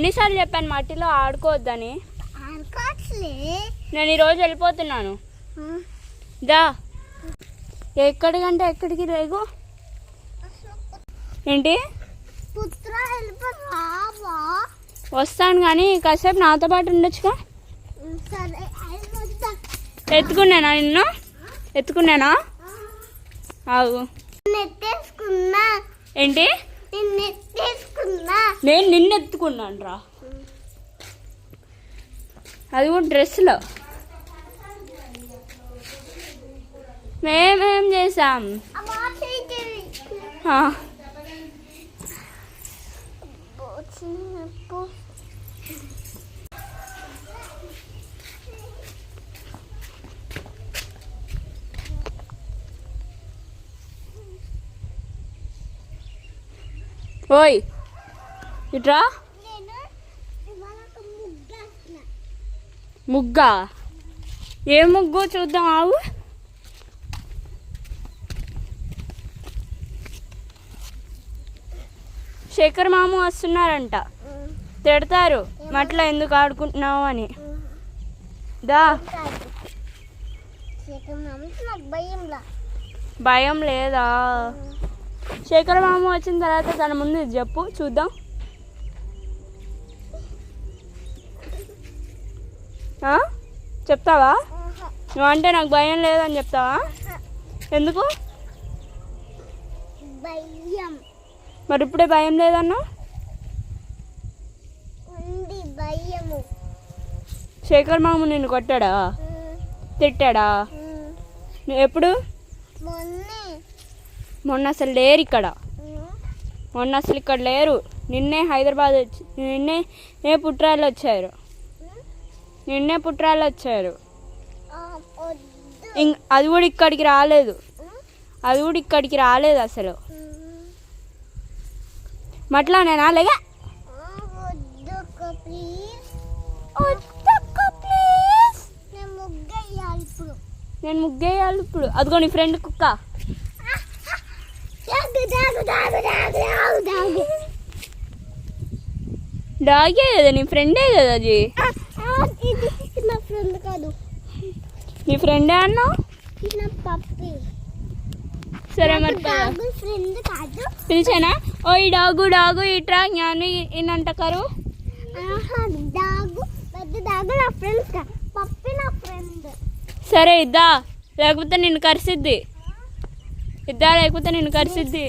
ఎన్నిసార్లు చెప్పాను మట్టిలో ఆడుకోవద్దని. నేను ఈరోజు వెళ్ళిపోతున్నాను. దా. ఎక్కడికంటే ఎక్కడికి రేగు ఏంటి వస్తాను కానీ కాసేపు నాతో పాటు ఉండొచ్చుగా. ఎత్తుకున్నానా నిన్ను? ఎత్తుకున్నానా? ఆగు. ఏంటి నేను నిన్ను ఎత్తుకున్నాను రా. అది కూడా డ్రెస్లో. మేమేం చేసాం? ఓయ్ ఇట్రా. ముగ్గా? ఏ ముగ్గు చూద్దాం ఆవు. శేఖర్ మామ వస్తున్నారంట, తిడతారు మట్ల ఎందుకు ఆడుకుంటున్నావు అని. దా. భయం లేదా? శేఖర్ మామ వచ్చిన తర్వాత తన ముందు చెప్పు చూద్దాం. చెప్తావా? నువ్వంటే నాకు భయం లేదని చెప్తావా? ఎందుకు మరి ఇప్పుడే భయం లేదన్నా? శేఖర్ మామ నిన్ను కొట్టాడా? తిట్టాడా? ఎప్పుడు? మొన్న అసలు లేరు ఇక్కడ. మొన్న అసలు ఇక్కడ లేరు. నిన్నే హైదరాబాద్ వచ్చి నిన్నే పుట్రాలు వచ్చారు. నిన్నే పుట్రాలు వచ్చారు. అది కూడా ఇక్కడికి రాలేదు. అది కూడా ఇక్కడికి రాలేదు అసలు. మట్లా నేనా లేగా. నేను ముగ్గేయాలి ఇప్పుడు. అదిగో నీ ఫ్రెండ్ కుక్క. డాగే కదా, నీ ఫ్రెండే కదా అది. నీ ఫ్రెండే అన్నావు. సరే మరి పిలిచానా? ఓ ఈ డాగు డాగు ఇట్రా జ్ఞాని ఇన్నంట కరు. సరే ఇద్దా, లేకపోతే నిన్ను కరిసిద్ది. ఇద్దా లేకపోతే నిన్ను కరిసిద్ది.